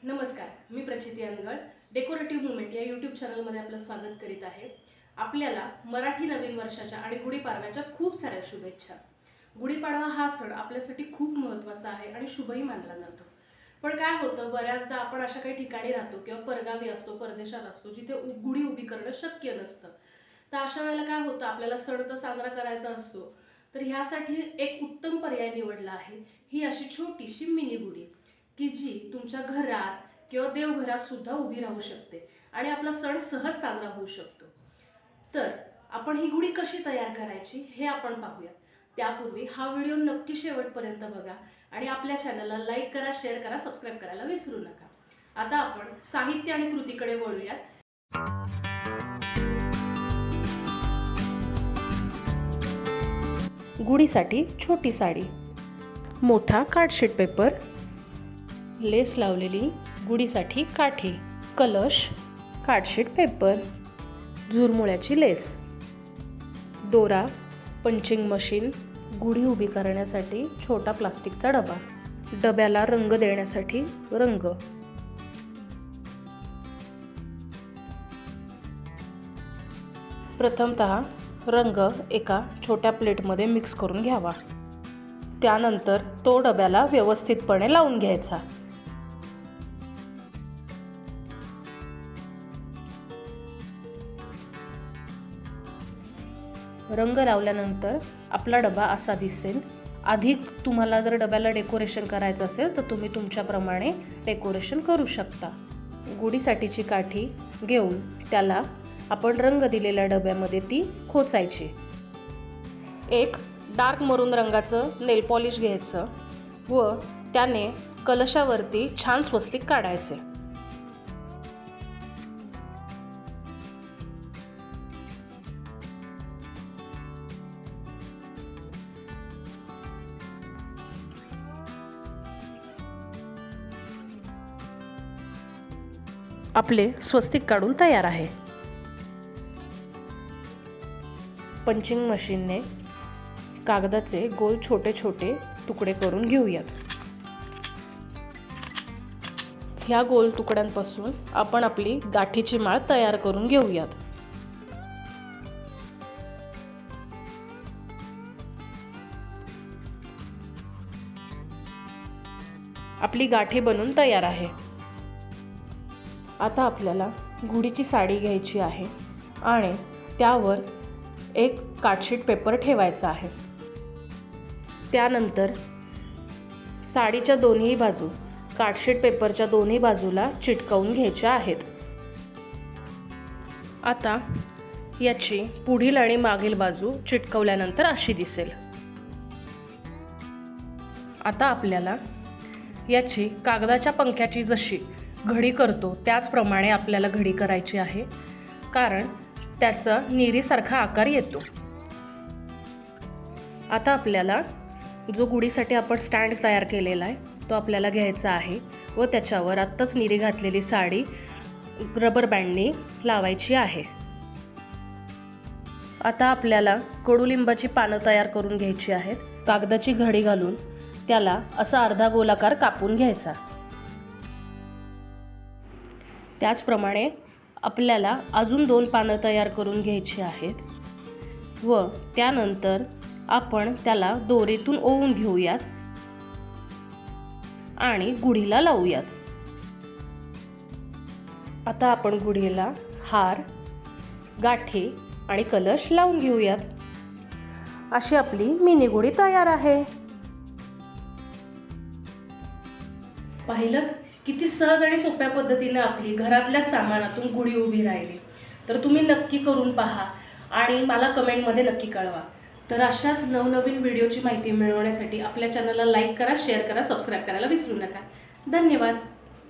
नमस्कार, मी प्रचिती Angal decorative movement या यूट्यूब चॅनलमध्ये आपलं स्वागत करीत आहे। आपल्याला मराठी नवीन वर्षाच्या आणि गुढीपाडव्याच्या खूप साऱ्या शुभेच्छा। गुढीपाडवा हा सण आपल्यासाठी खूप महत्त्वाचा आहे आणि शुभही मानला जातो। पण काय होतं, बऱ्याचदा आपण अशा काही ठिकाणी राहतो किंवा परगावी असतो, परदेशात असतो, जिथे गुढी उभी करणं शक्य नसतं। तर अशा वेळेला काय होतं, आपल्याला सण तर साजरा करायचा असतो, तर ह्यासाठी एक उत्तम पर्याय निवडला आहे। ही अशी छोटीशी मिनी गुढी की जी तुमच्या घरात किंवा देवघरात सुद्धा उभी राहू शकते आणि आपला सण सहज साजरा होऊ शकतो। तर आपण ही गुढी कशी तयार करायची हे आपण पाहूया। त्यापूर्वी हा व्हिडिओ नक्की शेवटपर्यंत बघा आणि आपल्या चॅनलला लाईक करा, शेअर करा, सबस्क्राईब करायला विसरू नका। आता आपण साहित्य आणि कृतीकडे वळूया। गुढीसाठी छोटी साडी, मोठा कार्डशीट पेपर, लेस लावलेली गुढीसाठी काठी, कलश, कार्डशीट पेपर, झुरमुळ्याची लेस, दोरा, पंचिंग मशीन, गुढी उभी करण्यासाठी छोटा प्लास्टिकचा डबा, डब्याला रंग देण्यासाठी रंग, प्रथमतः रंग एका छोट्या प्लेटमध्ये मिक्स करून घ्यावा। त्यानंतर तो डब्याला व्यवस्थितपणे लावून घ्यायचा। रंग लावल्यानंतर आपला डबा असा दिसेल। अधिक तुम्हाला जर डब्याला डेकोरेशन करायचं असेल तर तुम्ही तुमच्याप्रमाणे डेकोरेशन करू शकता। गुढीसाठीची काठी घेऊन त्याला आपण रंग दिलेल्या डब्यामध्ये ती खोचायची। एक डार्क मरून रंगाचं नेल पॉलिश घ्यायचं व त्याने कलशावरती छान स्वस्तिक काढायचे। आपले स्वस्तिक काढून तयार आहे। पंचिंग मशीनने कागदाचे गोल छोटे छोटे तुकडे करून घेऊयात। ह्या गोल तुकड्यांपासून आपण आपली गाठीची माळ तयार करून घेऊयात। आपली गाठी बनून तयार आहे। आता आपल्याला गुढीची साडी घ्यायची आहे आणि त्यावर एक कार्डशीट पेपर ठेवायचा आहे। त्यानंतर साडीच्या दोन्ही बाजू कार्डशीट पेपरच्या दोन्ही बाजूला चिटकवून घ्यायच्या आहेत। आता याची पुढील आणि मागील बाजू चिटकवल्यानंतर अशी दिसेल। आता आपल्याला याची कागदाच्या पंख्याची जशी घडी करतो त्याचप्रमाणे आपल्याला घडी करायची आहे, कारण त्याचा निरीसारखा आकार येतो। आता आपल्याला जो गुढीसाठी आपण स्टँड तयार केलेला आहे तो आपल्याला घ्यायचा आहे व त्याच्यावर आत्ताच निरी घातलेली साडी रबर बँडने लावायची आहे। आता आपल्याला कडुलिंबाची पानं तयार करून घ्यायची आहेत। कागदाची घडी घालून त्याला असा अर्धा गोलाकार कापून घ्यायचा। त्याचप्रमाणे आपल्याला अजून 2 पानं तयार करून घ्यायची आहेत व त्यानंतर आपण त्याला दोरीतून ओवून घेऊयात आणि गुढीला लावूयात। आता आपण गुढीला हार, गाठी आणि कलश लावून घेऊयात। अशी आपली मिनी गुढी तयार आहे। पाहिलं किती सहज आणि सोप्या पद्धतीने आपली घरातल्या सामानातून गुढी उभी राहिली। तर तुम्ही नक्की करून पहा आणि मला कमेंटमध्ये नक्की कळवा। तर अशाच नवनवीन व्हिडिओची माहिती मिळवण्यासाठी आपल्या चॅनलला लाईक करा, शेअर करा, सबस्क्राईब करायला विसरू नका। धन्यवाद।